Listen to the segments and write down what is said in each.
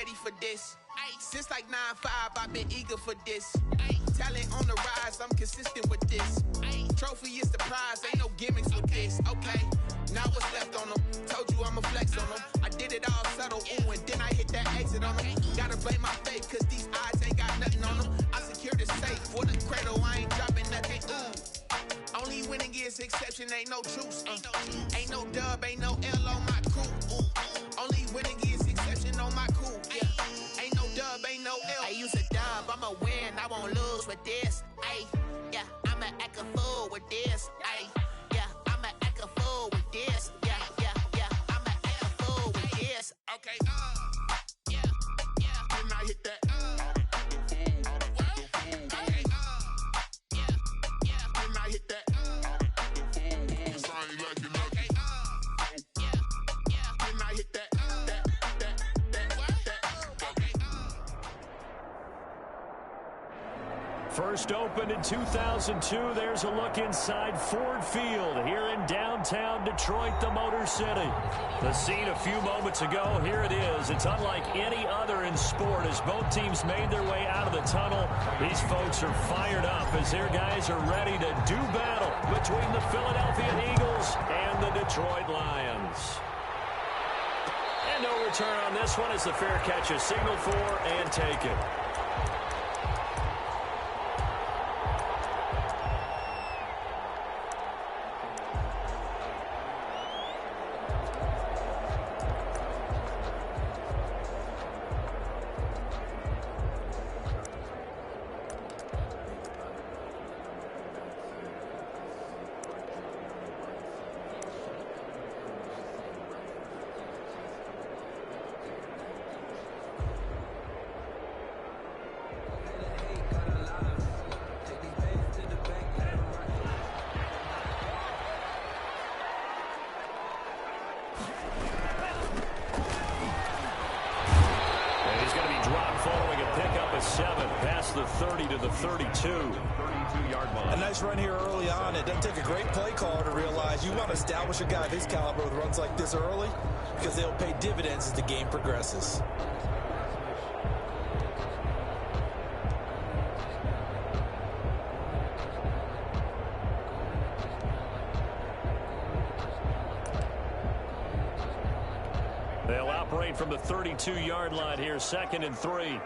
ready for this. Since like 9-5, I've been eager for this. Talent on the rise, I'm consistent with this. Trophy is the prize, ain't no gimmicks with this. Okay, now what's left on them? Told you I'ma flex on them. I did it all subtle, ooh, and then I hit that exit on them. Gotta blame my faith, cause these odds ain't got nothing on them. I secured the safe for the cradle, I ain't dropping nothing, ooh. Only winning is exception, ain't no truce. Ain't no dub, ain't no L on my crew. Ooh. Only winning is exception on my cool. Yeah. Ain't no dub, ain't no L. I use a dub, I'ma win, I won't lose with this. Ay, yeah, I'ma act a fool with this. Ay, yeah, I'ma act a fool with this. Yeah, yeah, yeah, I'ma act a fool with this. Okay, yeah, yeah. Then I hit that. First opened in 2002, there's a look inside Ford Field here in downtown Detroit, the Motor City. The scene a few moments ago, here it is. It's unlike any other in sport as both teams made their way out of the tunnel. These folks are fired up as their guys are ready to do battle between the Philadelphia Eagles and the Detroit Lions. And no return on this one as the fair catch is signaled for and taken. Past the 30 to the 32-yard line. A nice run here early on. It doesn't take a great play caller to realize you want to establish a guy of his caliber with runs like this early because they'll pay dividends as the game progresses. They'll operate from the 32-yard line here, 2nd and 3.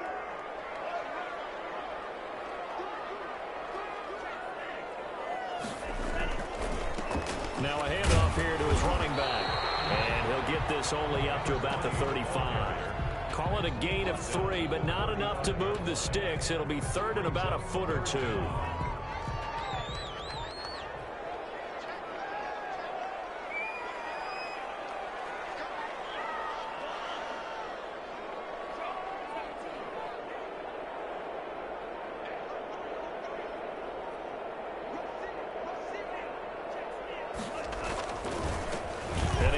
Now a handoff here to his running back. And he'll get this only up to about the 35. Call it a gain of 3, but not enough to move the sticks. It'll be 3rd and about a foot or 2.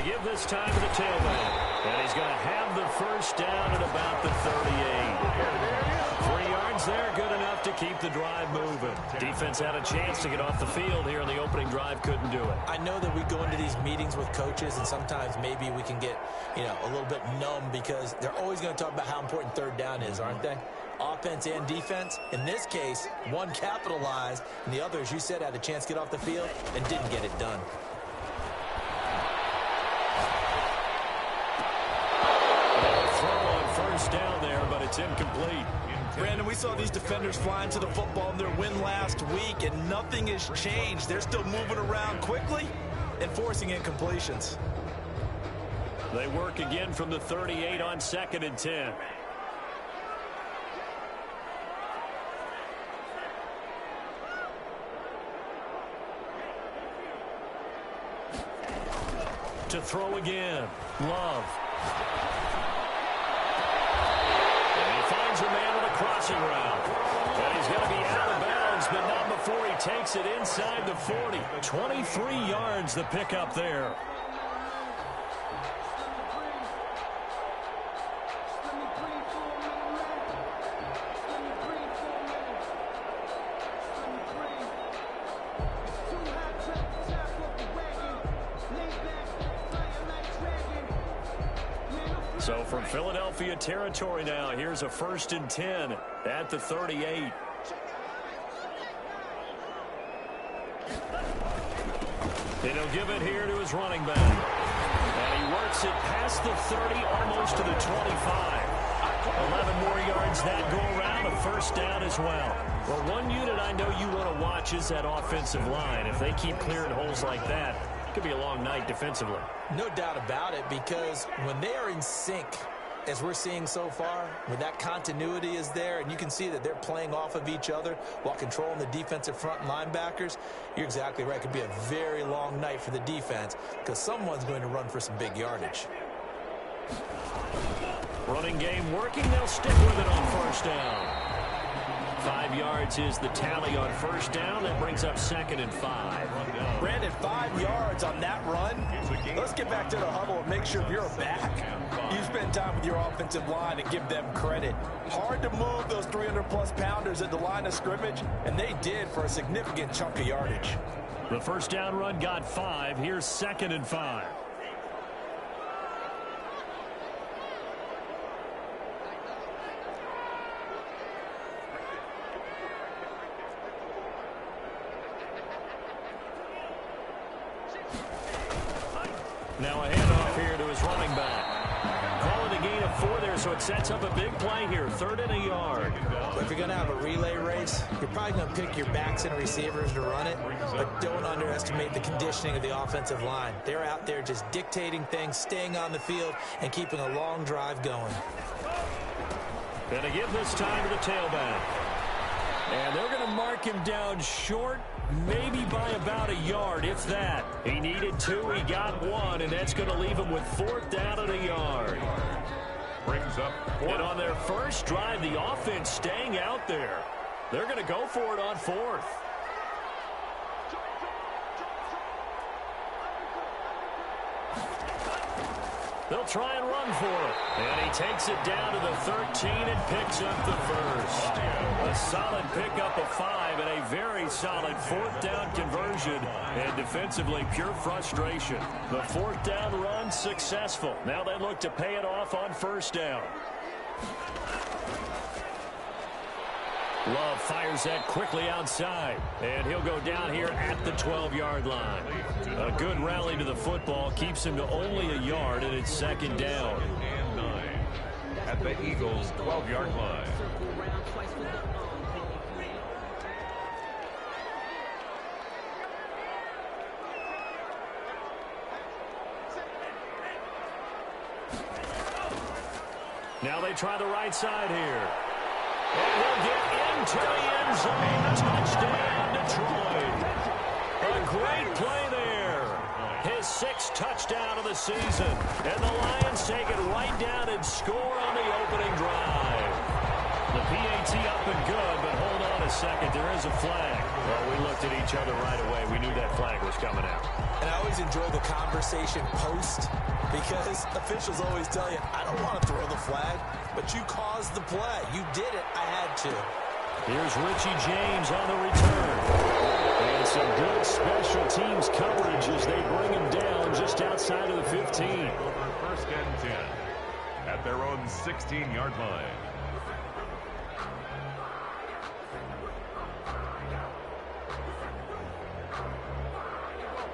Give this time to the tailback. And he's going to have the first down at about the 38. 3 yards there, good enough to keep the drive moving. Defense had a chance to get off the field here in the opening drive, couldn't do it. I know that we go into these meetings with coaches, and sometimes maybe we can get, a little bit numb because they're always going to talk about how important 3rd down is, aren't they? Offense and defense. In this case, one capitalized, and the other, as you said, had a chance to get off the field and didn't get it done. Down there, but it's incomplete. Brandon, we saw these defenders flying to the football in their win last week, and nothing has changed. They're still moving around quickly and forcing incompletions. They work again from the 38 on 2nd and 10. To throw again. Love. A man on a crossing route. And he's going to be out of bounds, but not before he takes it inside the 40. 23 yards the pickup there. So from Philadelphia territory now, here's a 1st and 10 at the 38. And he'll give it here to his running back. And he works it past the 30, almost to the 25. 11 more yards that go around, a 1st down as well. Well, one unit I know you want to watch is that offensive line. If they keep clearing holes like that, it could be a long night defensively. No doubt about it, because when they are in sync, as we're seeing so far, when that continuity is there, and you can see that they're playing off of each other while controlling the defensive front linebackers, you're exactly right. It could be a very long night for the defense because someone's going to run for some big yardage. Running game working. They'll stick with it on 1st down. 5 yards is the tally on 1st down. That brings up 2nd and 5. Brandon, 5 yards on that run. Let's get back to the huddle and make sure if you're a back, you spend time with your offensive line and give them credit. Hard to move those 300-plus pounders at the line of scrimmage, and they did for a significant chunk of yardage. The 1st down run got 5. Here's 2nd and 5. Now a handoff here to his running back. Call it a gain of 4 there, so it sets up a big play here. 3rd and a yard. Well, if you're going to have a relay race, you're probably going to pick your backs and receivers to run it, but don't underestimate the conditioning of the offensive line. They're out there just dictating things, staying on the field, and keeping a long drive going. Gonna give this time to the tailback. And they're going to mark him down short, maybe by about a yard, if that. He needed 2, he got 1, and that's going to leave him with 4th down and a yard. Brings up 4th. And on their first drive, the offense staying out there. They're going to go for it on 4th. They'll try and run for it. And he takes it down to the 13 and picks up the 1st. A solid pickup of 5 and a very solid 4th down conversion. And defensively, pure frustration. The 4th down run successful. Now they look to pay it off on 1st down. Love fires that quickly outside, and he'll go down here at the 12-yard line. A good rally to the football keeps him to only a yard, and it's 2nd down. And 9 at the Eagles' 12-yard line. Now they try the right side here. And he'll get into the end zone. Touchdown, Detroit. A great play there. His 6th touchdown of the season. And the Lions take it right down and score on the opening drive. The PAT up and good, but hold on a second. There is a flag. Well, we looked at each other right away. We knew that flag was coming out. And I always enjoy the conversation post, because officials always tell you, I don't want to throw the flag, but you caused the play. You did it. I had to. Here's Richie James on the return. And some good special teams coverage as they bring him down just outside of the 15. Over 1st and 10 at their own 16-yard line.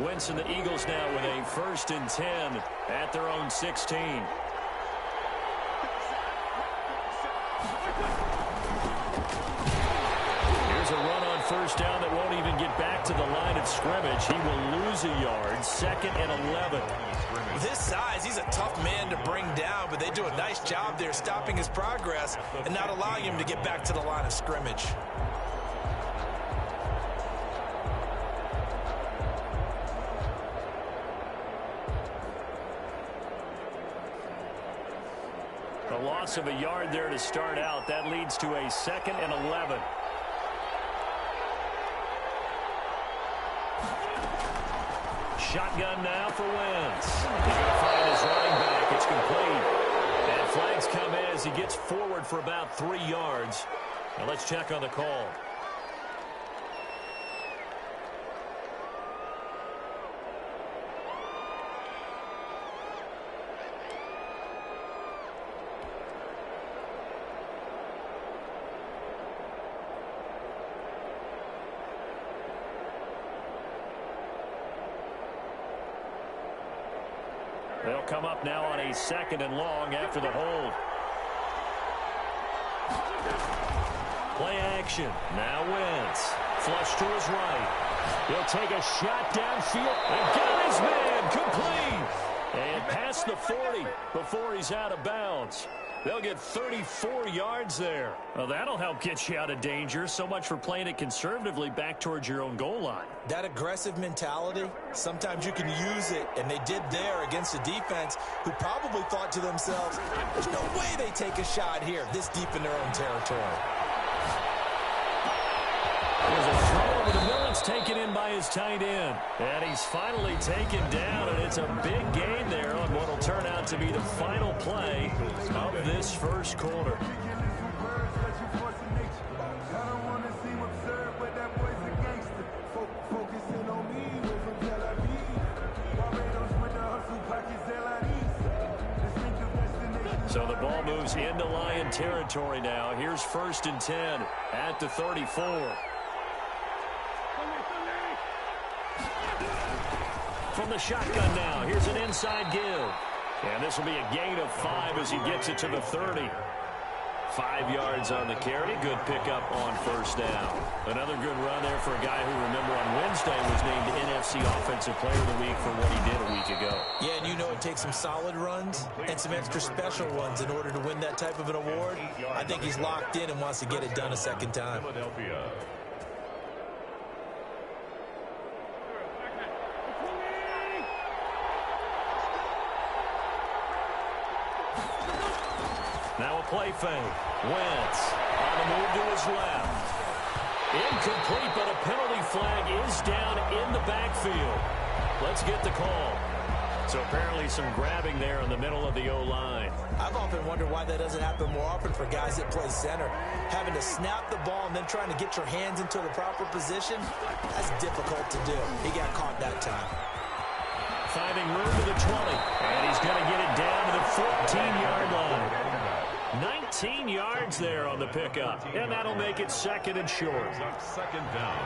Wentz and the Eagles now with a 1st and 10 at their own 16. Here's a run on 1st down that won't even get back to the line of scrimmage. He will lose a yard. 2nd and 11. With his size, he's a tough man to bring down, but they do a nice job there stopping his progress and not allowing him to get back to the line of scrimmage. A loss of a yard there to start out. That leads to a 2nd and 11. Shotgun now for Wentz. He's going to find his running back. It's complete. And flags come in as he gets forward for about 3 yards. Now let's check on the call. They'll come up now on a 2nd and long after the hold. Play action. Now Wentz. Flush to his right. He'll take a shot downfield and got his man complete. And past the 40 before he's out of bounds. They'll get 34 yards there. Well, that'll help get you out of danger. So much for playing it conservatively back towards your own goal line. That aggressive mentality, sometimes you can use it, and they did there against a defense who probably thought to themselves, there's no way they take a shot here this deep in their own territory. There's a throw over the middle. It's taken in by his tight end. And he's finally taken down, and it's a big gain there on what will turn out to be the final play of this first quarter. So the ball moves into Lion territory now. Here's 1st and 10 at the 34. From the shotgun now, here's an inside give. And this will be a gain of 5 as he gets it to the 30. 5 yards on the carry. Good pickup on 1st down. Another good run there for a guy who, remember, on Wednesday was named NFC Offensive Player of the Week for what he did a week ago. Yeah, and you know it takes some solid runs and some extra special ones in order to win that type of an award. I think he's locked in and wants to get it done a second time. Now a play fake. Wentz on the move to his left. Incomplete, but a penalty flag is down in the backfield. Let's get the call. So apparently some grabbing there in the middle of the O-line. I've often wondered why that doesn't happen more often for guys that play center. Having to snap the ball and then trying to get your hands into the proper position, that's difficult to do. He got caught that time. Finding room to the 20, and he's going to get it down to the 14-yard line. 19 yards there on the pickup, and that'll make it 2nd and short. 2nd down.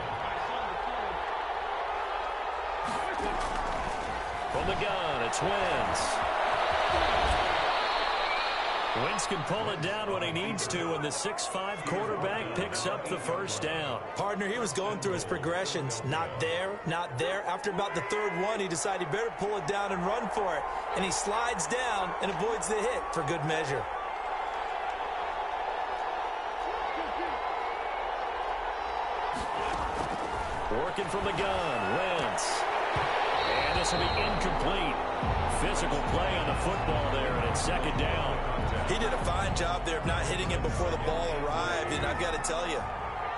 From the gun, it's Wentz. Wentz can pull it down when he needs to, and the 6'5" quarterback picks up the 1st down. Partner, he was going through his progressions. Not there, not there. After about the 3rd one, he decided he better pull it down and run for it. And he slides down and avoids the hit for good measure. Working from the gun, Wentz. And this will be incomplete. Physical play on the football there, and it's 2nd down. He did a fine job there of not hitting it before the ball arrived, and I've got to tell you,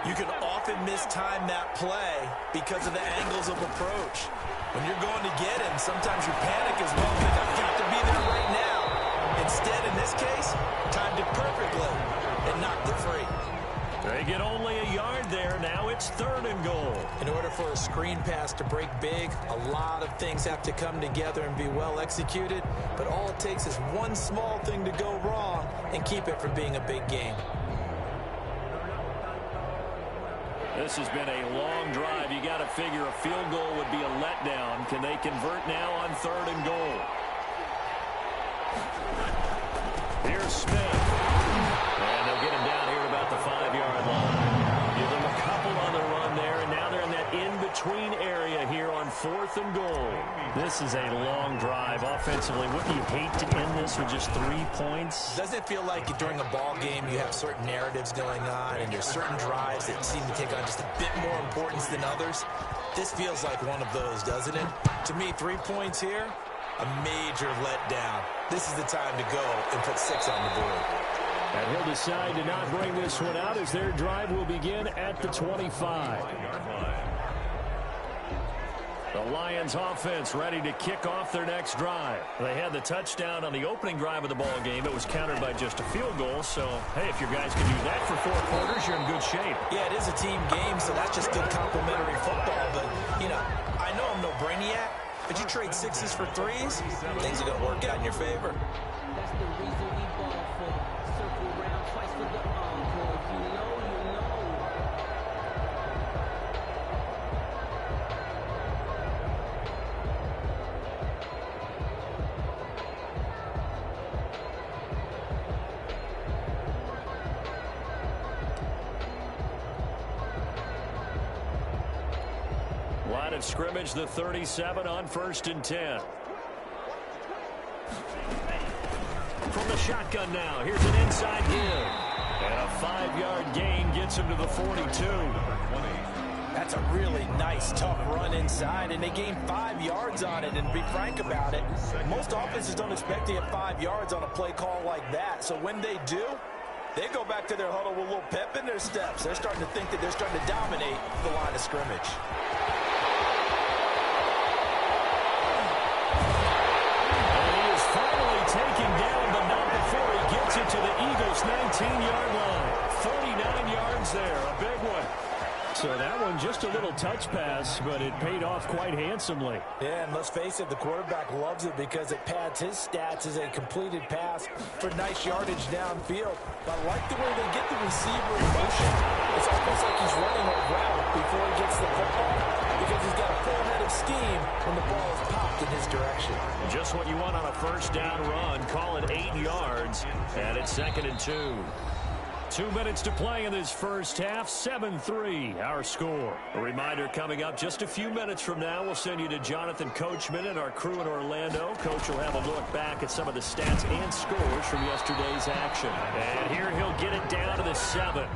you can often mistime that play because of the angles of approach. When you're going to get him, sometimes you panic as well, think I've got to be there right now. Instead, in this case, timed it perfectly and knocked it free. They get only a yard there. Now it's 3rd and goal. In order for a screen pass to break big, a lot of things have to come together and be well executed. But all it takes is one small thing to go wrong and keep it from being a big game. This has been a long drive. You got to figure a field goal would be a letdown. Can they convert now on 3rd and goal? Here's Smith. And they'll get him down here at about the 5-yard line. Give them a couple on the run there, and now they're in that in-between area here on 4th and goal. This is a long drive offensively. Wouldn't you hate to end this with just 3 points? Doesn't it feel like during a ball game you have certain narratives going on and there's certain drives that seem to take on just a bit more importance than others? This feels like one of those, doesn't it? To me, 3 points here, a major letdown. This is the time to go and put 6 on the board. And he'll decide to not bring this one out as their drive will begin at the 25. The Lions offense ready to kick off their next drive. They had the touchdown on the opening drive of the ball game. It was countered by just a field goal. So, hey, if your guys can do that for 4 quarters, you're in good shape. Yeah, it is a team game, so that's just good complimentary football. But, you know, I know I'm no brainiac, but you trade 6s for 3s, things are going to work out in your favor. That's the reason we ball for. Circle round twice for the encore. If you know, you know. Line of scrimmage, the 37 on 1st and 10. From the shotgun now, here's an inside give. And a 5-yard gain gets him to the 42. That's a really nice, tough run inside, and they gained 5 yards on it. And to be frank about it, most offenses don't expect to get 5 yards on a play call like that. So when they do, they go back to their huddle with a little pep in their steps. They're starting to think that they're starting to dominate the line of scrimmage. And he is finally taken down, but not before he gets it to the Eagles' 19-yard line. 49 yards there, a big one. So that one just a little touch pass, but it paid off quite handsomely. Yeah, and let's face it, the quarterback loves it because it pads his stats as a completed pass for nice yardage downfield. But I like the way they get the receiver in motion. It's almost like he's running a route before he gets the football because he's got a full head of steam when the ball is popped in his direction. Just what you want on a first down run. Call it 8 yards, and it's 2nd and 2. 2 minutes to play in this first half. 7-3 our score. A reminder coming up just a few minutes from now. We'll send you to Jonathan Coachman and our crew in Orlando. Coach will have a look back at some of the stats and scores from yesterday's action. And here he'll get it down to the 7.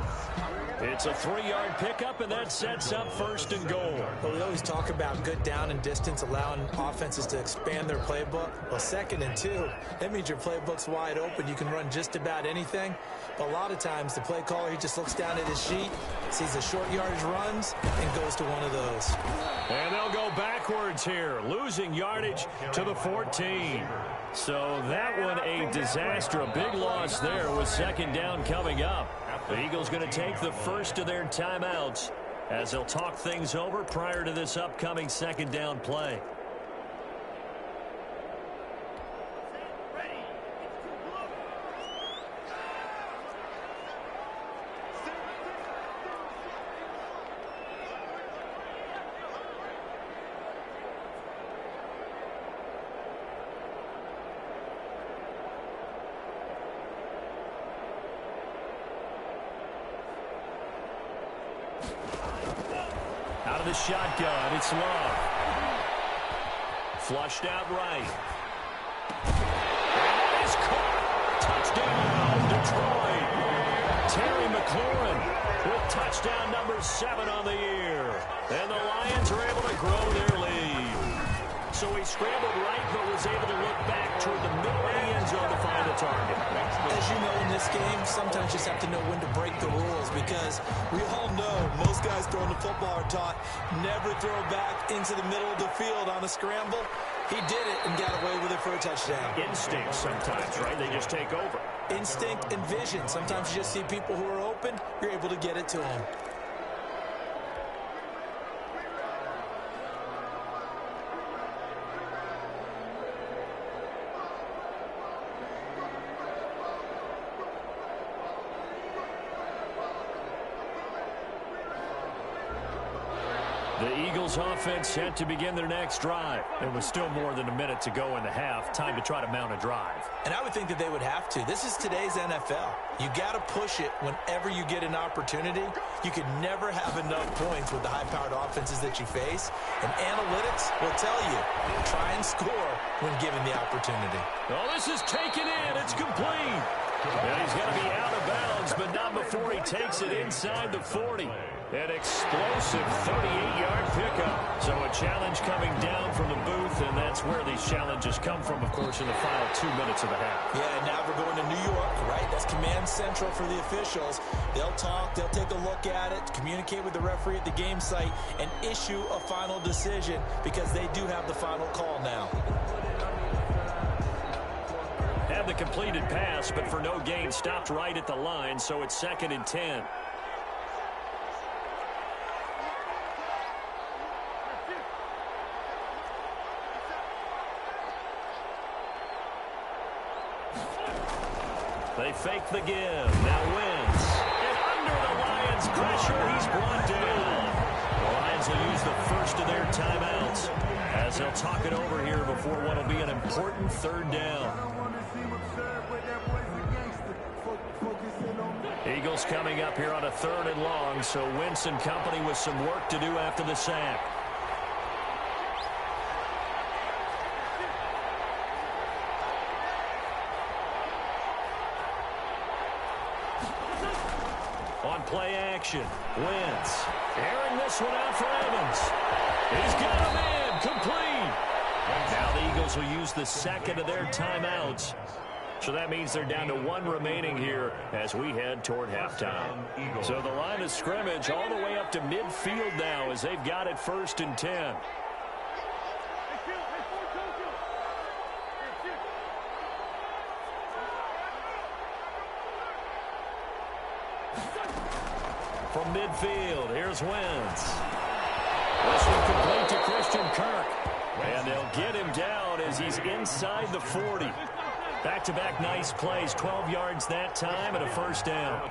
It's a 3-yard pickup, and that sets up 1st and goal. Well, we always talk about good down and distance, allowing offenses to expand their playbook. Well, 2nd and 2, that means your playbook's wide open. You can run just about anything. But a lot of times, the play caller, he just looks down at his sheet, sees the short yardage runs, and goes to one of those. And they'll go backwards here, losing yardage to the 14. So that one a disaster, a big loss there with 2nd down coming up. The Eagles going to take the first of their timeouts as they'll talk things over prior to this upcoming 2nd down play. Out of the shotgun, it's Love. Flushed out right. And that is caught. Touchdown, Detroit. Terry McLaurin with touchdown number 7 on the year. And the Lions are able to grow their lead. So he scrambled right, but was able to look back toward the middle of the end zone to find the target. As you know, in this game, sometimes you just have to know when to break the rules because we all know most guys throwing the football are taught never throw back into the middle of the field on a scramble. He did it and got away with it for a touchdown. Instinct sometimes, right? They just take over. Instinct and vision. Sometimes you just see people who are open, you're able to get it to them. The Eagles offense set to begin their next drive. There was still more than a minute to go in the half. Time to try to mount a drive. And I would think that they would have to. This is today's NFL. You got to push it whenever you get an opportunity. You can never have enough points with the high-powered offenses that you face. And analytics will tell you, try and score when given the opportunity. Oh, this is taken in. It's complete. And he's going to be out of bounds, but not before he takes it inside the 40. An explosive 38-yard pickup. So a challenge coming down from the booth, and that's where these challenges come from, of course, in the final 2 minutes of the half. Yeah, and now we're going to New York, right? That's command central for the officials. They'll talk, they'll take a look at it, communicate with the referee at the game site, and issue a final decision because they do have the final call now. Had the completed pass, but for no gain, stopped right at the line, so it's 2nd and 10. They fake the give. Now wins. And under the Lions' pressure, he's brought down. The Lions will use the first of their timeouts as they'll talk it over here before what will be an important 3rd down. Eagles coming up here on a 3rd and long, so Wentz and company with some work to do after the sack. action. Wentz airing this one out for Evans. He's got him in. Complete. Now the Eagles will use the second of their timeouts. So that means they're down to one remaining here as we head toward halftime. So the line of scrimmage all the way up to midfield now as they've got it 1st and 10. From midfield, here's Wentz. This one complete to Christian Kirk. And they'll get him down as he's inside the 40. Back-to-back nice plays, 12 yards that time and a 1st down.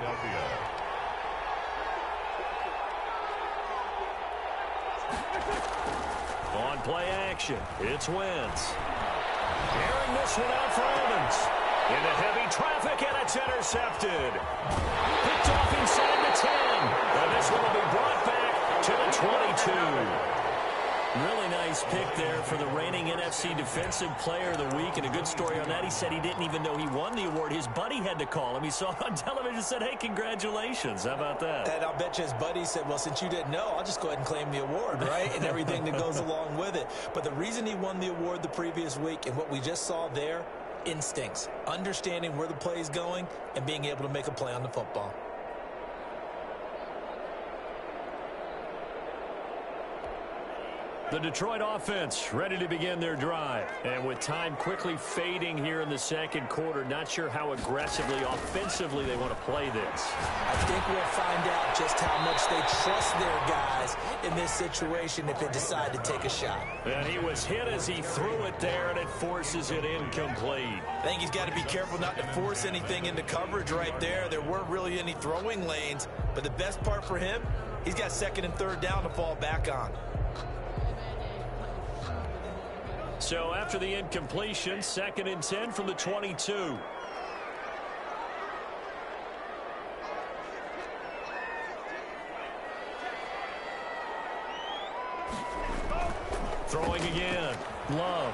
On play action, it's Wentz. Airing this one out for Evans. Into heavy traffic, and it's intercepted. Picked off inside the 10. And this one will be brought back to the 22. Really nice pick there for the reigning NFC Defensive Player of the Week. And a good story on that, he said he didn't even know he won the award. His buddy had to call him. He saw it on television and said, hey, congratulations. How about that? And I'll bet you his buddy said, well, since you didn't know, I'll just go ahead and claim the award, right? And everything that goes along with it. But the reason he won the award the previous week and what we just saw there, instincts, understanding where the play is going and being able to make a play on the football. The Detroit offense ready to begin their drive. And with time quickly fading here in the second quarter, not sure how aggressively, offensively they want to play this. I think we'll find out just how much they trust their guys in this situation if they decide to take a shot. And he was hit as he threw it there, and it forces it incomplete. I think he's got to be careful not to force anything into coverage right there. There weren't really any throwing lanes. But the best part for him, he's got 2nd and 3rd down to fall back on. So after the incompletion, 2nd and 10 from the 22. Throwing again. Love.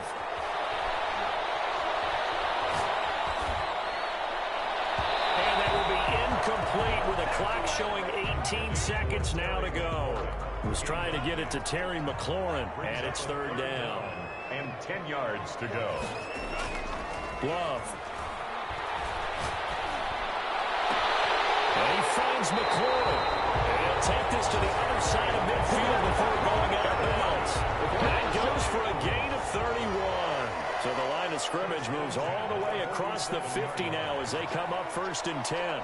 And that will be incomplete with a clock showing 18 seconds now to go. He was trying to get it to Terry McLaurin, and it's 3rd down. And 10 yards to go. Love. And he finds McLaurin. And he'll take this to the other side of midfield before going out of bounds. That goes for a gain of 31. So the line of scrimmage moves all the way across the 50 now as they come up 1st and 10.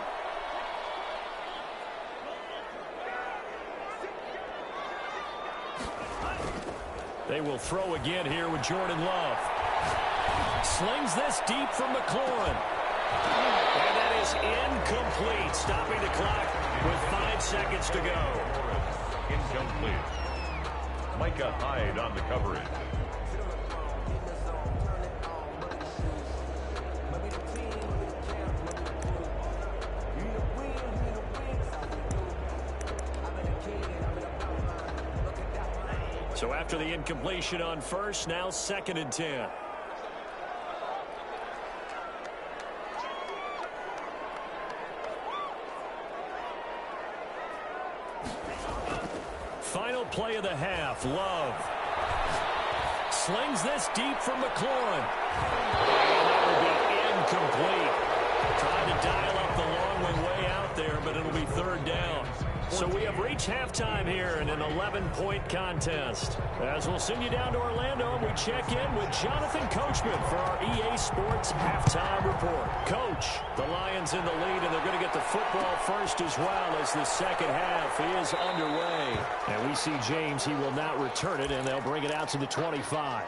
They will throw again here with Jordan Love. Slings this deep from McLaurin. And that is incomplete, stopping the clock with 5 seconds to go. Incomplete. Micah Hyde on the coverage. So after the incompletion on 1st, now 2nd and 10. Final play of the half, Love. Slings this deep from McLaurin. And that will be incomplete. Trying to dial up the long way out there, but it'll be 3rd down. So we have reached halftime here in an 11-point contest. As we'll send you down to Orlando, and we check in with Jonathan Coachman for our EA Sports Halftime Report. Coach, the Lions in the lead, and they're going to get the football first as well as the second half is underway. And we see James, he will not return it, and they'll bring it out to the 25.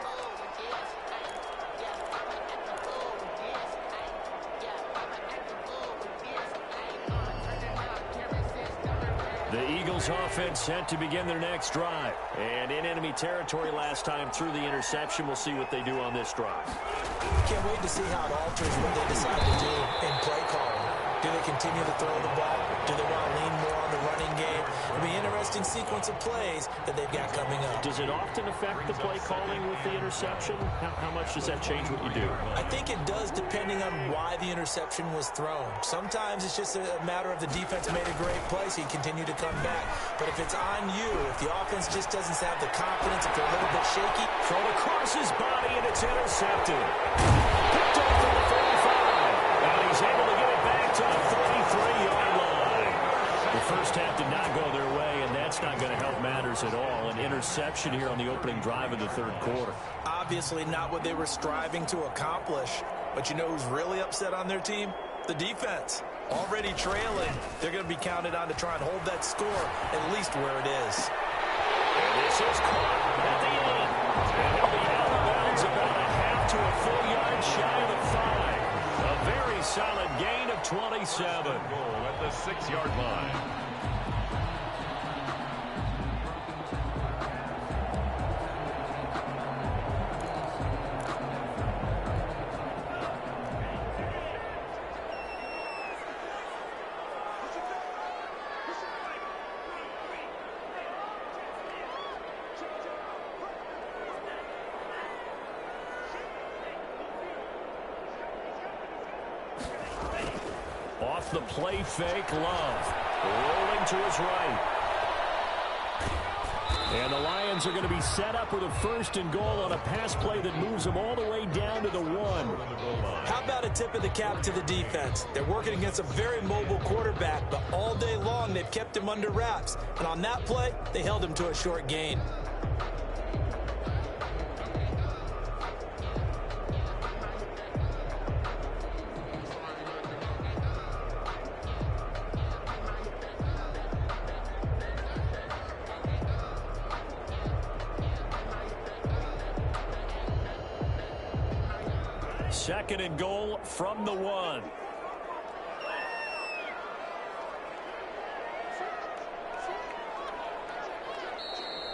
The Eagles offense set to begin their next drive. And in enemy territory last time through the interception. We'll see what they do on this drive. Can't wait to see how it alters what they decide to do in play calling. Do they continue to throw the ball? Do they want to lean more on the running game? It'll be interesting interesting sequence of plays that they've got coming up. Does it often affect the play calling with the interception? How much does that change what you do? I think it does depending on why the interception was thrown. Sometimes it's just a matter of the defense made a great play, so you continue to come back. But if it's on you, if the offense just doesn't have the confidence, if they're a little bit shaky. Thrown across his body, and it's intercepted. Picked off from the 45. And he's able to get it back to the 33-yard line. The first half did not go their way, and that's not going to help matters at all. An interception here on the opening drive of the third quarter. Obviously not what they were striving to accomplish. But you know who's really upset on their team? The defense. Already trailing. They're going to be counted on to try and hold that score at least where it is. And this is caught at the end. And he'll be out of bounds about a half to a full yard shy of the 5. A very solid gain of 27. Goal at the 6-yard line. Off the play fake, Love. Rolling to his right. And the Lions are going to be set up with a 1st and goal on a pass play that moves them all the way down to the 1. How about a tip of the cap to the defense? They're working against a very mobile quarterback, but all day long they've kept him under wraps. And on that play, they held him to a short gain. Second and goal from the 1.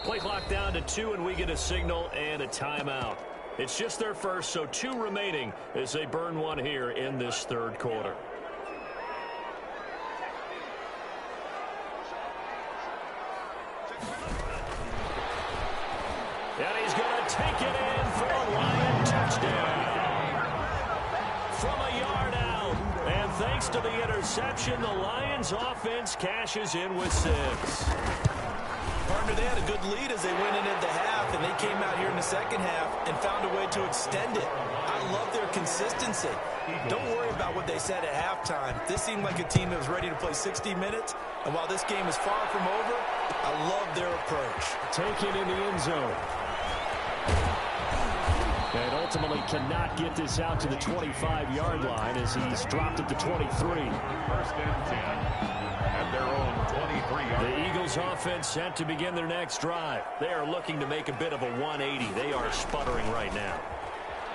Play clock down to 2, and we get a signal and a timeout. It's just their first, so 2 remaining as they burn one here in this third quarter. And he's going to take it in for a Lion touchdown. From a yard out. And thanks to the interception, the Lions offense cashes in with 6. Partner, they had a good lead as they went into the half, and they came out here in the second half and found a way to extend it. I love their consistency. Don't worry about what they said at halftime. This seemed like a team that was ready to play 60 minutes, and while this game is far from over, I love their approach. Taken in the end zone. And ultimately cannot get this out to the 25-yard line as he's dropped at the 23. 1st and 10 at their own 23-yard line. The Eagles offense set to begin their next drive. They are looking to make a bit of a 180. They are sputtering right now.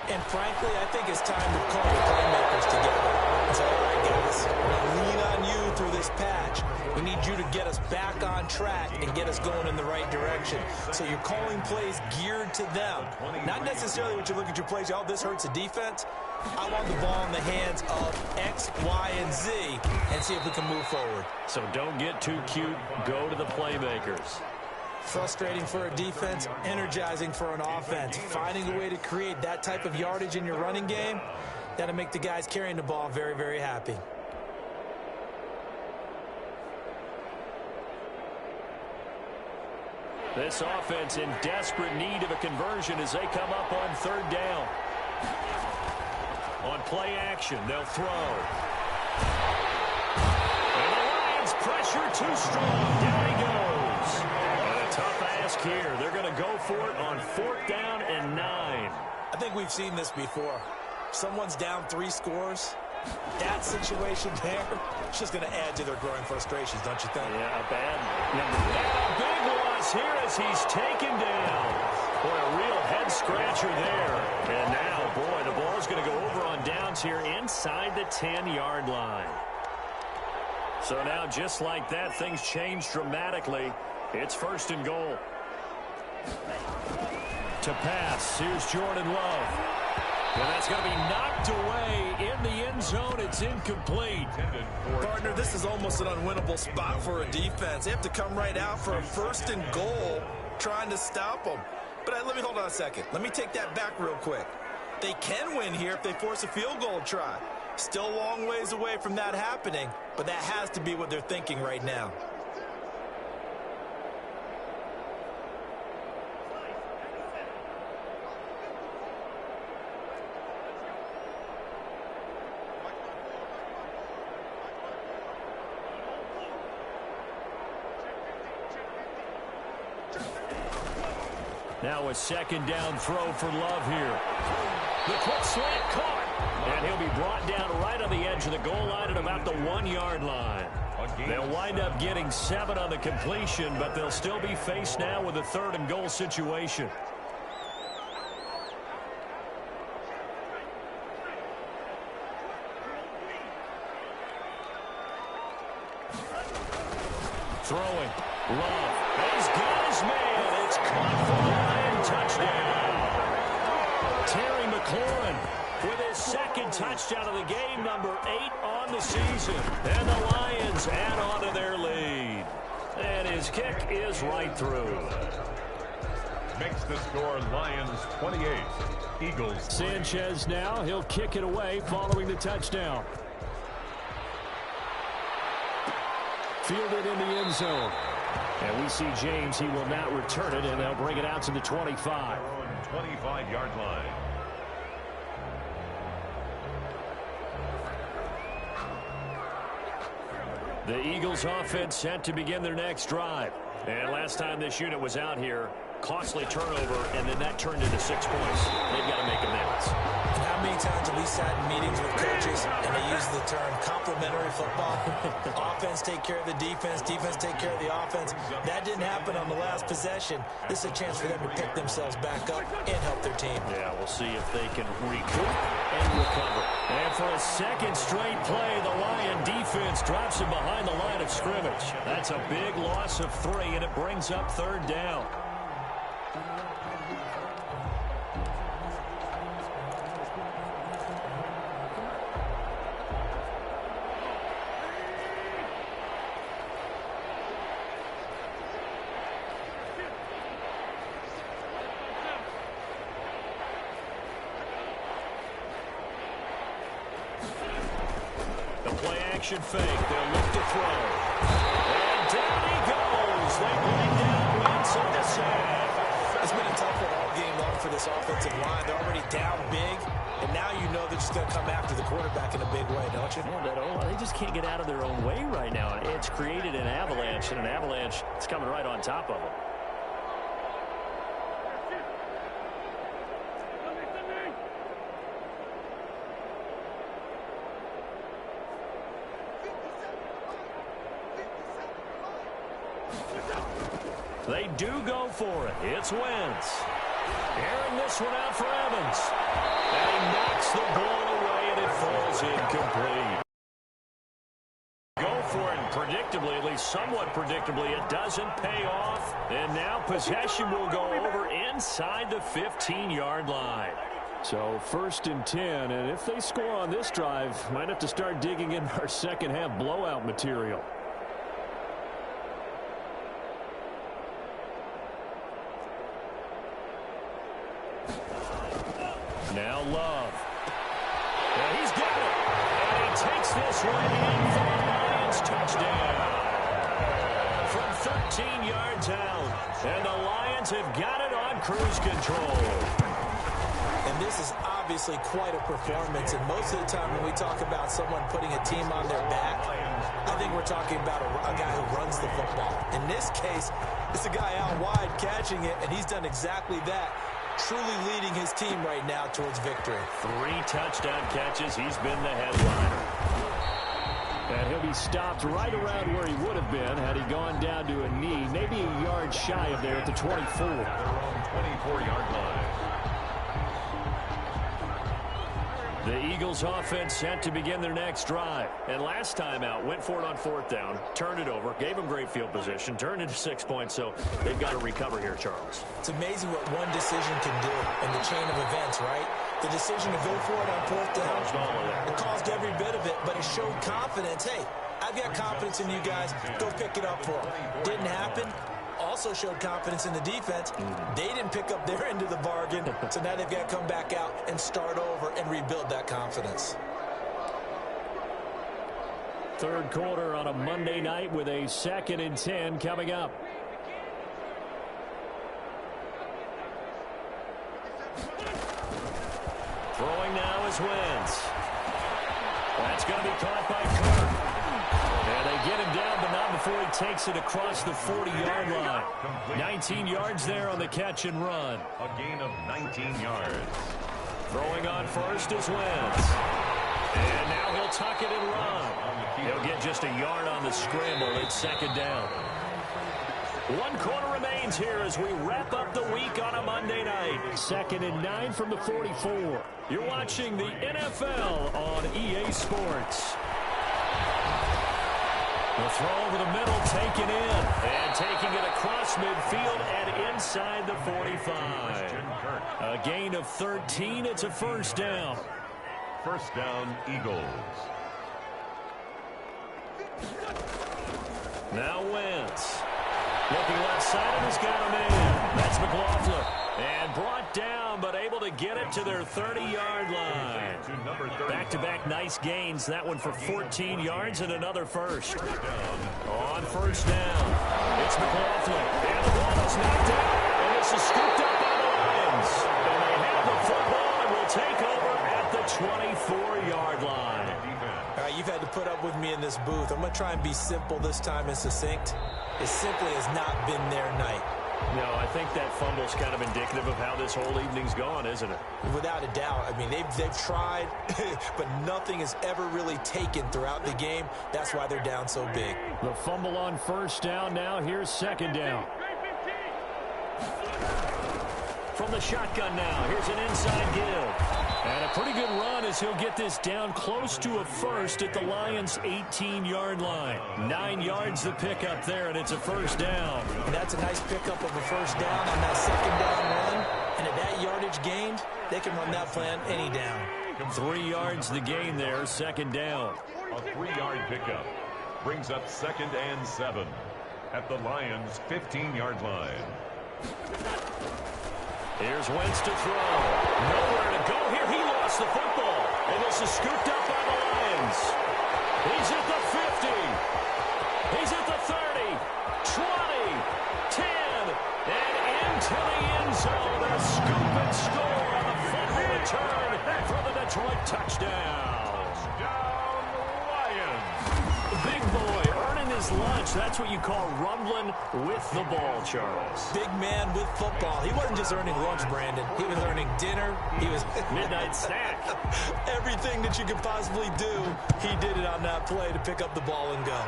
And frankly, I think it's time to call the playmakers together. It's all right, guys. We're going to lean on you through this patch. We need you to get us back on track and get us going in the right direction. So you're calling plays geared to them. Not necessarily what you look at your plays, oh, this hurts the defense. I want the ball in the hands of X, Y, and Z and see if we can move forward. So don't get too cute. Go to the playmakers. Frustrating for a defense, energizing for an offense. Finding a way to create that type of yardage in your running game, that'll make the guys carrying the ball very, very happy. This offense in desperate need of a conversion as they come up on 3rd down. On play action, they'll throw. And the Lions pressure too strong. Down he goes. And a tough ask here. They're going to go for it on 4th down and 9. I think we've seen this before. Someone's down 3 scores. That situation there, it's just going to add to their growing frustrations, don't you think? Yeah, a bad number. And a big loss here as he's taken down. Boy, a real head-scratcher there. And now, boy, the ball's going to go over on downs here inside the 10-yard line. So now, just like that, things change dramatically. It's 1st and goal. To pass, here's Jordan Love. And that's going to be knocked away in the end zone. It's incomplete. Partner, this is almost an unwinnable spot for a defense. They have to come right out for a 1st and goal trying to stop them. But let me hold on a second. Let me take that back real quick. They can win here if they force a field goal try. Still a long ways away from that happening, but that has to be what they're thinking right now. Now a 2nd down throw for Love here. The quick slant caught. And he'll be brought down right on the edge of the goal line at about the 1-yard line. They'll wind up getting 7 on the completion, but they'll still be faced now with a 3rd and goal situation. Throwing. Love. He's got his man. It's caught for the Lion touchdown. Terry McLaurin with his 2nd touchdown of the game, number 8 on the season. And the Lions add on to their lead. And his kick is right through. Makes the score Lions 28, Eagles 3. Sanchez now, he'll kick it away following the touchdown. Fielded in the end zone. And we see James, he will not return it, and they'll bring it out to the 25. 25-yard line. The Eagles offense set to begin their next drive. And last time this unit was out here, costly turnover, and then that turned into 6 points. They've got to make amends. And how many times have we sat in meetings with coaches and they use the term complementary football? Offense take care of the defense, defense take care of the offense. That didn't happen on the last possession. This is a chance for them to pick themselves back up and help their team. Yeah, we'll see if they can recoup and recover. And for a 2nd straight play, the Lion defense drops him behind the line of scrimmage. That's a big loss of 3, and it brings up 3rd down. Action fake. They'll look to throw. And down he goes. They bring down Wentz at the sack. It's been a tough one all game long for this offensive line. They're already down big, and now you know they're just going to come after the quarterback in a big way, don't you? Yeah, they just can't get out of their own way right now. It's created an avalanche, and an avalanche is coming right on top of them. They do go for it. It's Wentz. Airing this one out for Evans. And he knocks the ball away, and it falls incomplete. Go for it, and predictably, at least somewhat predictably, it doesn't pay off. And now possession will go over inside the 15-yard line. So 1st and 10, and if they score on this drive, might have to start digging in our second-half blowout material. Now Love. And he's got it. And he takes this one in for the Lions touchdown. From 13 yards out. And the Lions have got it on cruise control. And this is obviously quite a performance. And most of the time when we talk about someone putting a team on their back, I think we're talking about a guy who runs the football. In this case, it's a guy out wide catching it, and he's done exactly that. Truly leading his team right now towards victory. 3 touchdown catches. He's been the headliner. And he'll be stopped right around where he would have been had he gone down to a knee, maybe a yard shy of there at the 24. Their own 24-yard line. The Eagles offense set to begin their next drive. And last time out, went for it on 4th down, turned it over, gave them great field position, turned into 6 points, so they've got to recover here, Charles. It's amazing what one decision can do in the chain of events, right? The decision to go for it on fourth down, it caused every bit of it, but it showed confidence. Hey, I've got confidence in you guys. Go pick it up for them. Didn't happen. Also showed confidence in the defense. They didn't pick up their end of the bargain, so now they've got to come back out and start over and rebuild that confidence. Third quarter on a Monday night with a 2nd and 10 coming up. Throwing now is Wentz. That's going to be caught by Kirk. And they get him down, but not before he takes it across the 40-yard line. 19 yards there on the catch and run. A gain of 19 yards. Throwing on first is Wentz. And now he'll tuck it and run. He'll get just a yard on the scramble. It's 2nd down. 1 quarter remains here as we wrap up the week on a Monday night. 2nd and 9 from the 44. You're watching the NFL on EA Sports. The throw over the middle, taken in. And taking it across midfield and inside the 45. A gain of 13. It's a 1st down. 1st down, Eagles. Now Wentz. Looking left side, and he's got a man. That's McLaughlin. And brought down, but able to get it to their 30-yard line. Back-to-back nice gains. That one for 14 yards and another first. On 1st down, it's McLaughlin. And the ball is knocked out. And this is scooped up by the Lions. And they have the football and will take over at the 24-yard line. All right, you've had to put up with me in this booth. I'm going to try and be simple this time and succinct. It simply has not been their night. No, I think that fumble's kind of indicative of how this whole evening's gone, isn't it? Without a doubt. I mean, they've tried, but nothing is ever really taken throughout the game. That's why they're down so big. The fumble on 1st down now. Here's 2nd down. From the shotgun now. Here's an inside give. And a pretty good run as he'll get this down close to a first at the Lions' 18-yard line. 9 yards the pickup there, and it's a 1st down. And that's a nice pickup of a 1st down on that 2nd down run. And at that yardage gained, they can run that plan any down. 3 yards the gain there, 2nd down. A 3-yard pickup brings up 2nd and 7 at the Lions' 15-yard line. Here's Wentz to throw. Nowhere to go here. He lost the football. And this is scooped up by the Lions. He's at the 50. He's at the 30. 20. 10. And into the end zone. A scoop and score on the fumble return for the Detroit touchdown. Touchdown, Lions. Big boy earning his lunch. That's what you call rumbling with the ball, Charles. Big man with football. He wasn't just earning lunch, Brandon. He was earning dinner. He was midnight snack. Everything that you could possibly do, he did it on that play to pick up the ball and go.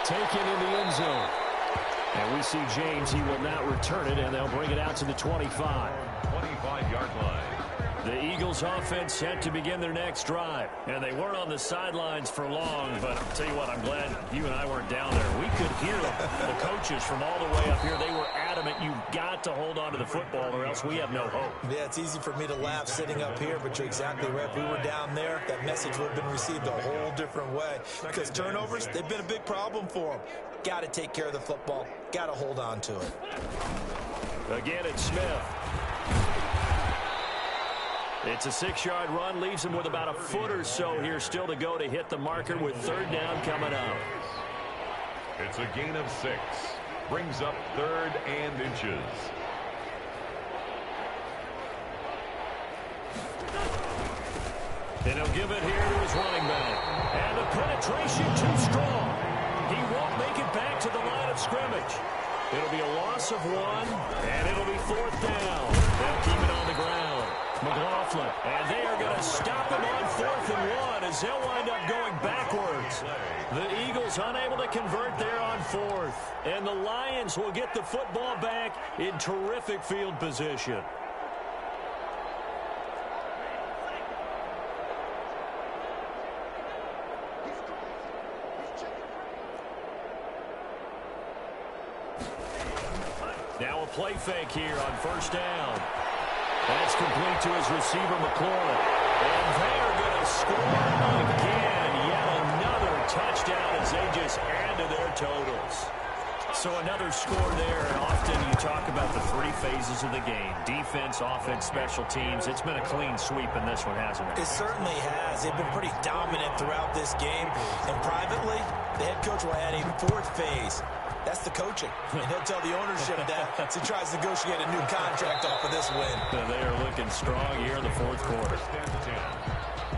Taken in the end zone. And we see James. He will not return it, and they'll bring it out to the 25. 25-yard line. The Eagles offense set to begin their next drive. And they weren't on the sidelines for long, but I'll tell you what, I'm glad you and I weren't down there. We could hear the coaches from all the way up here. They were adamant, you've got to hold on to the football or else we have no hope. Yeah, it's easy for me to laugh sitting up here, but you're exactly right. If we were down there, that message would have been received a whole different way. Because turnovers, they've been a big problem for them. Got to take care of the football. Got to hold on to it. Again, it's Smith. It's a 6-yard run, leaves him with about a foot or so here still to go to hit the marker with 3rd down coming up. It's a gain of 6. Brings up 3rd and inches. And he'll give it here to his running back. And the penetration too strong. He won't make it back to the line of scrimmage. It'll be a loss of 1, and it'll be 4th down. They'll keep it on the ground. McLaughlin, and they are going to stop him on 4th and 1 as they'll wind up going backwards. The Eagles unable to convert there on 4th, and the Lions will get the football back in terrific field position. Now a play fake here on 1st down. That's complete to his receiver, McLaurin. And they're going to score again. Yet another touchdown as they just add to their totals. So another score there, and often you talk about the three phases of the game. Defense, offense, special teams. It's been a clean sweep in this one, hasn't it? It certainly has. They've been pretty dominant throughout this game. And privately, the head coach will add a fourth phase. That's the coaching. And he'll tell the ownership that as he tries to negotiate a new contract off of this win. They are looking strong here in the fourth quarter.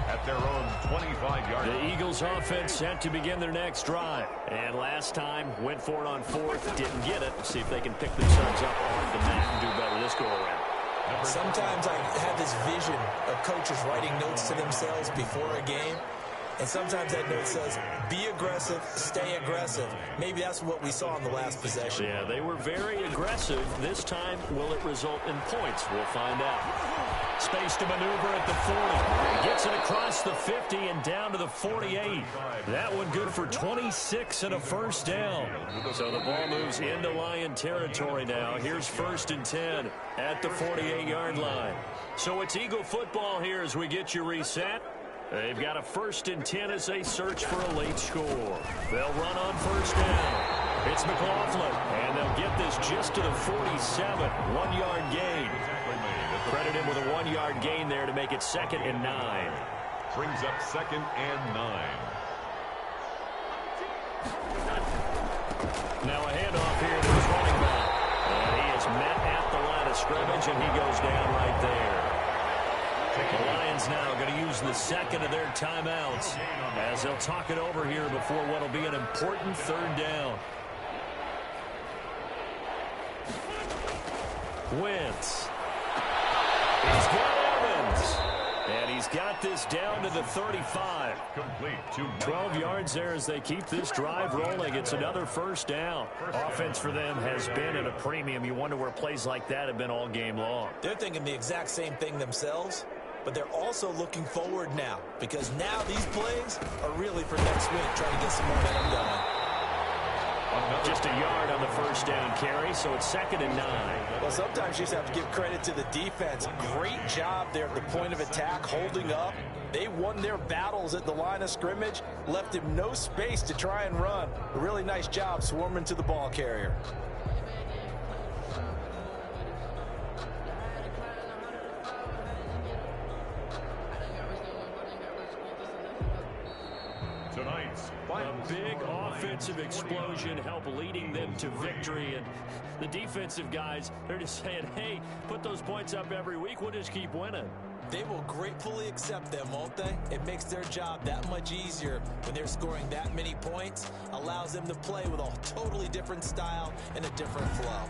At their own 25-yard line. The Eagles offense set to begin their next drive. And last time, went for it on fourth, didn't get it. See if they can pick themselves up off the mat and do better this go-around. Sometimes I have this vision of coaches writing notes to themselves before a game. And sometimes that note says, be aggressive, stay aggressive. Maybe that's what we saw in the last possession. Yeah, they were very aggressive. This time, will it result in points? We'll find out. Space to maneuver at the 40. Gets it across the 50 and down to the 48. That one good for 26 and a first down. So the ball moves into Lion territory now. Here's 1st and 10 at the 48-yard line. So it's Eagle football here as we get you reset. They've got a 1st and 10 as they search for a late score. They'll run on 1st down. It's McLaughlin, and they'll get this just to the 47. 1-yard gain. Credit him with a 1-yard gain there to make it 2nd and 9. Brings up 2nd and 9. Now a handoff here to his running back. And he is met at the line of scrimmage, and he goes down right there. The Lions now going to use the 2nd of their timeouts as they'll talk it over here before what will be an important 3rd down. Wentz. He's got Evans. And he's got this down to the 35. Complete to 12 yards there as they keep this drive rolling. It's another 1st down. Offense for them has been at a premium. You wonder where plays like that have been all game long. They're thinking the exact same thing themselves, but they're also looking forward now because now these plays are really for next week, trying to get some momentum going. Just a yard on the 1st down carry, so it's 2nd and 9. Well, sometimes you just have to give credit to the defense. Great job there at the point of attack, holding up. They won their battles at the line of scrimmage, left him no space to try and run. A really nice job swarming to the ball carrier. A big offensive explosion helped leading them to victory. And the defensive guys, they're just saying, hey, put those points up every week. We'll just keep winning. They will gratefully accept them, won't they? It makes their job that much easier when they're scoring that many points. Allows them to play with a totally different style and a different flow.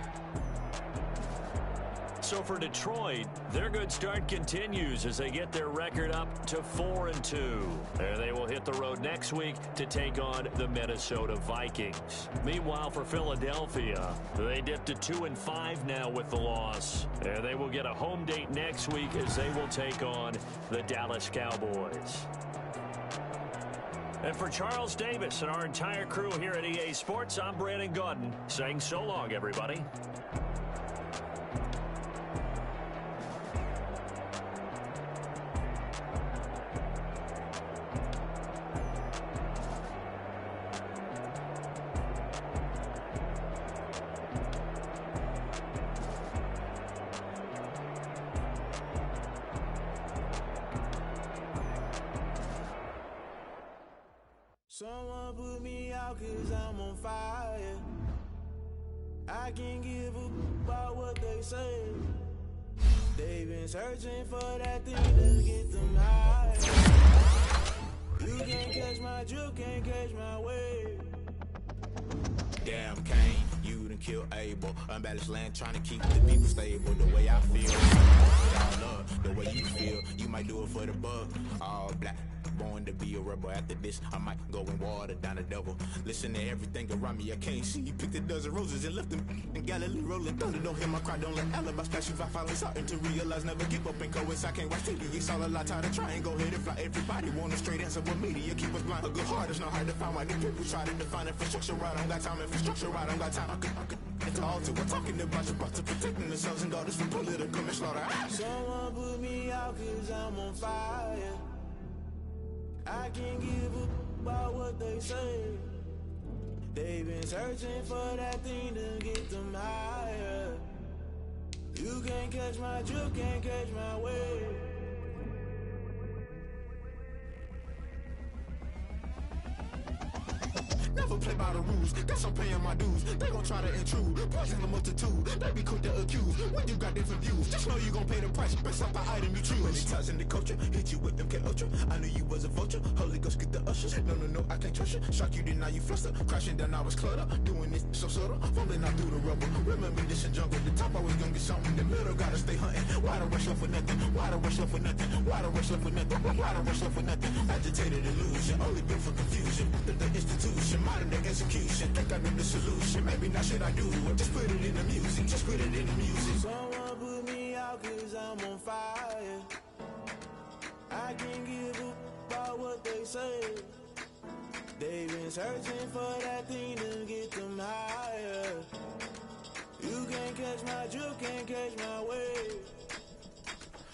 So for Detroit, their good start continues as they get their record up to 4-2. There they will hit the road next week to take on the Minnesota Vikings. Meanwhile, for Philadelphia, they dipped to 2-5 now with the loss. There they will get a home date next week as they will take on the Dallas Cowboys. And for Charles Davis and our entire crew here at EA Sports, I'm Brandon Gaudin saying so long, everybody. Someone put me out 'cause I'm on fire. I can't give a about what they say. They've been searching for that thing to get them high. You can't catch my drift, can't catch my wave. Damn Kane, you done killed Abel. Unbalanced land trying to keep the people stable. The way I feel, y'all love the way you feel. You might do it for the bug. All black, born to be a rebel. After this, I might go and water down the devil. Listen to everything around me, I can't see. Picked a dozen roses and left them in Galilee rolling thunder. Don't hear my cry, don't let alibis pass you. I finally starting to realize never give up and coincide. I can't watch TV, it's all a lot. Tired of trying, go ahead and fly. Everybody want a straight answer, but media keep us blind. A good heart is not hard to find. Why the people try to define infrastructure right? I don't got time, infrastructure right? I don't got time. I could into altar. We're talking about your brother protecting the sons and daughters from political manslaughter. Someone put me out cause I'm on fire. I can't give up about what they say. They've been searching for that thing to get them higher. You can't catch my drift, can't catch my wave. Never play by the rules, guess I'm paying my dues. They gon' try to intrude, poison the multitude. They be quick to accuse, when you got different views. Just know you gon' pay the price, based off the item you choose. Many times in the culture, hit you with them K-Ultra. I knew you was a vulture, Holy Ghost get the ushers. No, I can't trust you. Shock you, then now you fluster. Crashing down, I was cluttered. Doing this so subtle, fumbling out through the rubble. Remember this in jungle, the top always gonna get something. The middle gotta stay hunting. Why the rush up for nothing? Why the rush up for nothing? Why the rush up for nothing? Why the rush up for nothing? Agitated illusion, only built for confusion. The institution, modern day execution. Think I know the solution. Maybe not shit I do. Just put it in the music. Just put it in the music. Someone put me out cause I'm on fire. I can't give up about what they say. They've been searching for that thing to get them higher. You can't catch my drift, can't catch my wave.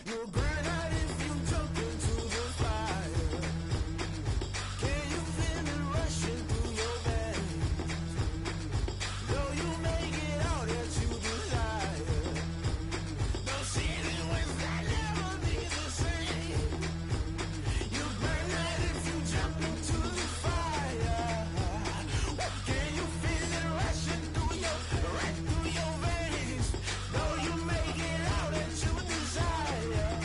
You'll burn out if you jump into the fire. Can you feel it rushing through your veins? Though you make it out that you desire. Don't see it was that never be the same. You burn out if you jump into the fire. Can you feel it rushing through your veins? Though you make it out that you desire.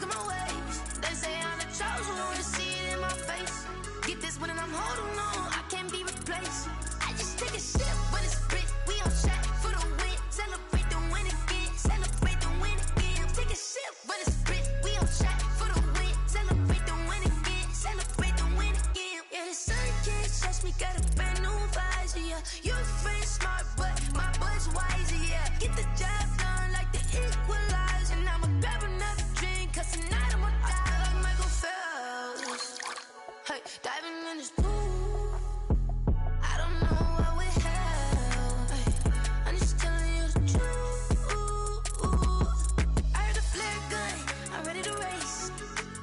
stuck in my ways. They say I'm the chosen one, to see it in my face. Get this one and I'm holding on, I can't be replaced. I just take a sip when it's split, we on track for the win. Celebrate the win again, celebrate the win again. Take a sip when it's split, we on track for the win. Celebrate the win again, celebrate the win again. Yeah, the sun can't touch me, got a brand new visor, yeah. Your friend smart, but my boy's wiser, yeah. Get the job done like the equalizer. And I'ma grab another drink, cause tonight I'ma die like Michael Phelps. Hey, diving in this pool, I don't know what would help. Hey, I'm just telling you the truth. I heard a flare gun, I'm ready to race.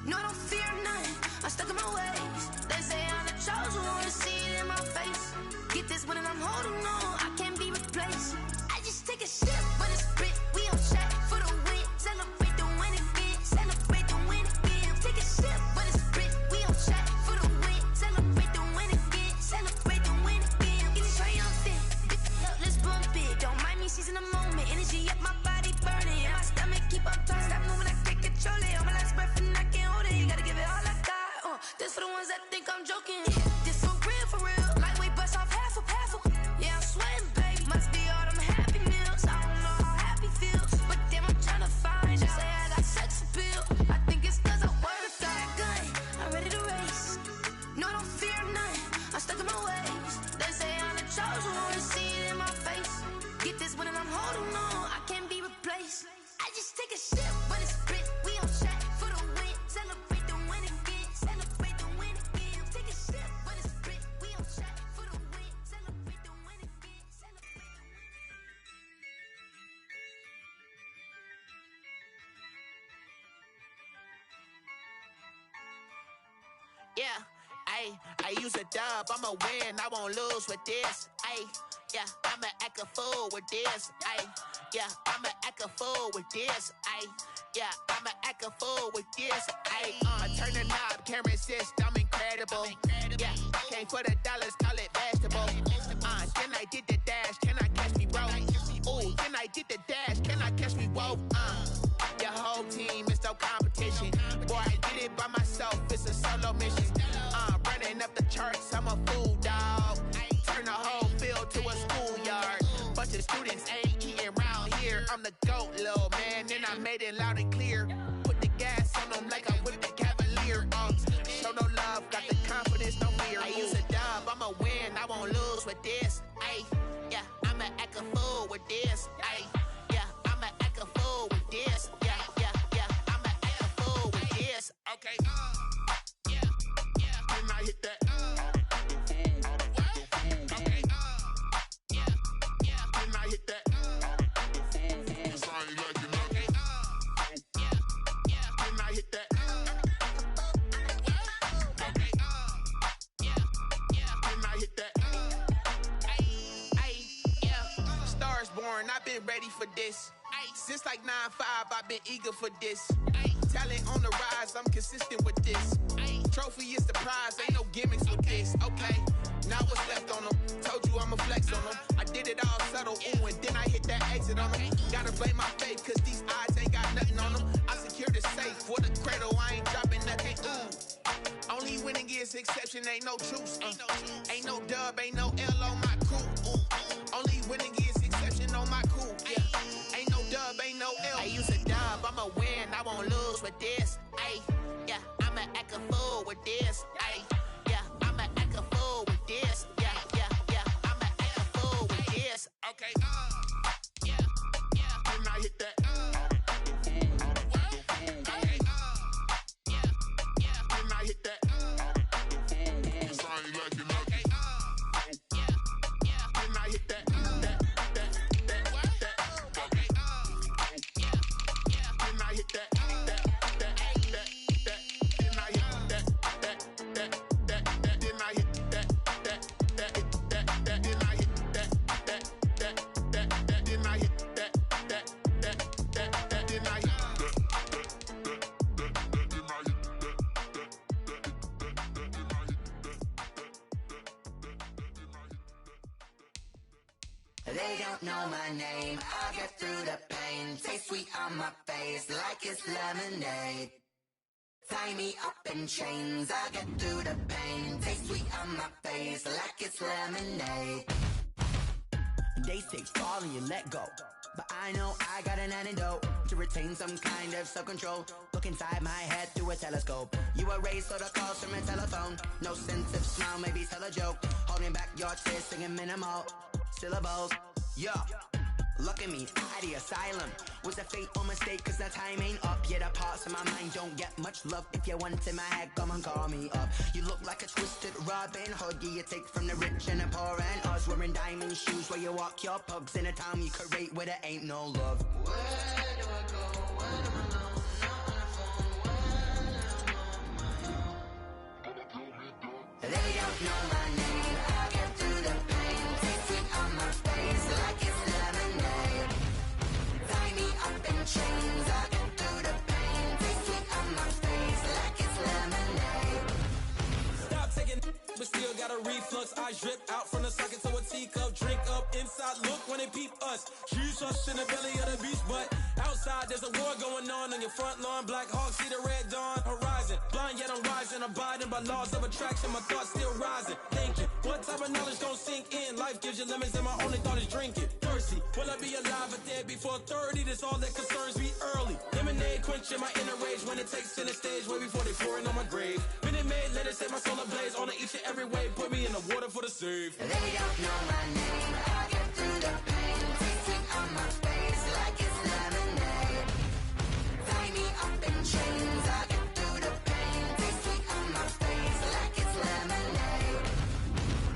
No, I don't fear none, I'm stuck in my ways. They say I'm the chosen one, to see it in my face. Get this one and I'm holding on, I can't be replaced. I just take a sip when it's split, we on track for the win. Celebrate the win again, celebrate the win again. Take a sip when it's split, we on track for the win. Celebrate the win again, celebrate the win again. Getting triumphant, let's bump it. Don't mind me seizing the moment, energy up my body burning. And my stomach keep up turning, stop moving, I can't control it. On my last breath and I can't hold it, you gotta give it all I got. This for the ones that think I'm joking. This for real, lightweight bust off half a. Yeah, I'm sweating, baby. Must be all them happy meals. I don't know how happy feels, but damn, I'm trying to find out. Say I got sex appeal. I think it's cause I wear a fat gun. I'm ready to race. No, I don't fear none. I'm stuck in my ways. They say I'm the chosen one, to see it in my face. Get this one and I'm holding on, I can't be replaced. I just take a sip when it's split. We on track for the win. Celebrate the win again. Celebrate the win again. Take a sip when it's split. We on track for the win. Celebrate the win again. Celebrate the win again. Yeah, I use a dub, I'ma win, I won't lose with this. Yeah, I'ma act a fool with this. Yeah, I'ma act a fool with this. Yeah, I'ma act a fool with this. I turn the knob, can't resist, I'm incredible. Yeah, came for the dollars, call it vegetable. Then I did the dash, can I catch me, bro? Ooh, then I did the dash, can I catch me, whoa? Your whole team is no competition. Boy, I did it by myself, it's a solo mission. Running up the charts, I'm a fool, dog. Turn the whole field to a schoolyard. Bunch of students ain't eating round here. I'm the GOAT, little man, and I made it loud and clear. Put the gas on them like I'm with the Cavalier. Show no love, got the confidence, no fear. I use a dub, I'ma win, I won't lose with this. Yeah, I'ma act a fool with this. Yeah, I'ma act a fool with this. Yeah, I'ma act a fool with this. Okay, yeah, then I hit that. Okay, yeah, then I hit that. Then I hit that. Okay, then I hit that. Yeah, stars born, I've been ready for this. Since like 9-5, I've been eager for this. Talent on the rise, I'm consistent with this. Trophy is the prize, ain't no gimmicks with this. Okay, now what's left on them? Told you I'ma flex on them. I did it all subtle, ooh, and then I hit that exit on them. Gotta blame my faith, cause these odds ain't got nothing on them. I secured the safe with a cradle, I ain't dropping nothing, ooh. Only winning is exception, ain't no truce. Ain't no dub, ain't no L on my crew. Only winning is exception on my crew. Yeah, ain't no dub, ain't no L. I use a dub, I'ma win, I won't lose with this. Yeah, I'ma act a fool with this. Yeah, I'ma act a fool with this. Yeah, I'ma act a fool with this. Okay, yeah, then I hit that. Okay, yeah, then I hit that. Okay, yeah, then I hit that. Okay, yeah, then I hit that. They don't know my name, I get through the pain. Taste sweet on my face like it's lemonade. Tie me up in chains, I get through the pain. Taste sweet on my face like it's lemonade. They say fall and you let go, but I know I got an antidote to retain some kind of self-control. Look inside my head through a telescope. You erase all the calls from a telephone. No sense of smile, maybe tell a joke. Holding back your tears, singing minimal syllables. Yeah, look at me, out the asylum. Was a fate or mistake, cause the time ain't up. Yeah, the parts of my mind don't get much love. If you want in my head, come and call me up. You look like a twisted Robin Hood. Yeah, you take from the rich and the poor and us. Wearing diamond shoes where you walk your pugs. In a town you create where there ain't no love. Where do I go? When am I alone? Not on the phone. When I'm on my own. They don't know my name. I get through the pain. Taste it on my face like it's lemonade. Tie me up in chains. I get through the pain. Taste it on my face like it's lemonade. Stop taking, but still got a reflux. I drip out from the socket to a teacup. Drink up inside, look when they peep us. Jesus in the belly of the beast, but outside there's a war going on your front lawn. Black Hawk, see the red dawn horizon. Blind yet I'm rising, abiding by laws of attraction. My thoughts still rising, thinking what type of knowledge gon' sink in? Life gives you lemons and my only thought is drinking. Thirsty, will I be alive or dead before 30? That's all that concerns me early. Lemonade quenching my inner rage when it takes center stage way before they pouring on my grave. Minute Maid, let it set my soul ablaze on each and every way. Put me in the water for the save. They don't know my name. I get through the pain. Taste it on my face like it's lemonade. Tie me up in chains. I get through the pain. Taste it on my face like it's lemonade.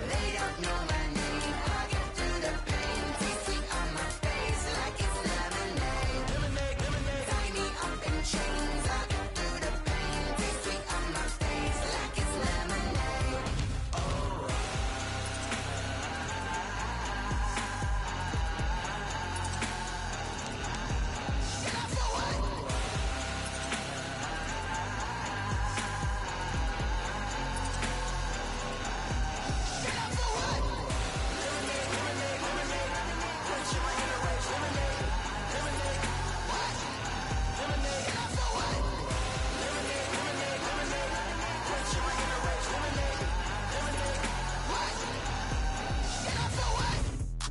They don't know my name. I get through the pain. Taste it on my face like it's lemonade. Lemonade, lemonade. Tie me up in chains. I get through the pain. Taste it on my face like it's lemonade. Oh.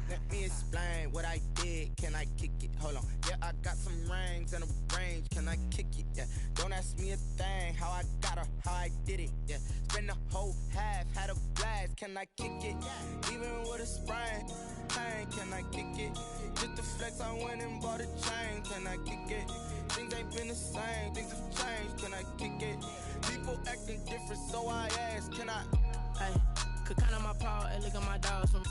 Let me explain what I did. Can I kick it? Hold on. Yeah, I got some rings and a range. Can I kick it? Yeah. Don't ask me a thing. How I got her, how I did it. Yeah. Spend the whole half, had a blast. Can I kick it? Even with a sprain, pain. Can I kick it? Just to flex, I went and bought a chain. Can I kick it? Things ain't been the same. Things have changed. Can I kick it? People acting different, so I ask. Can I? Hey, could count on my paw and look at my dogs from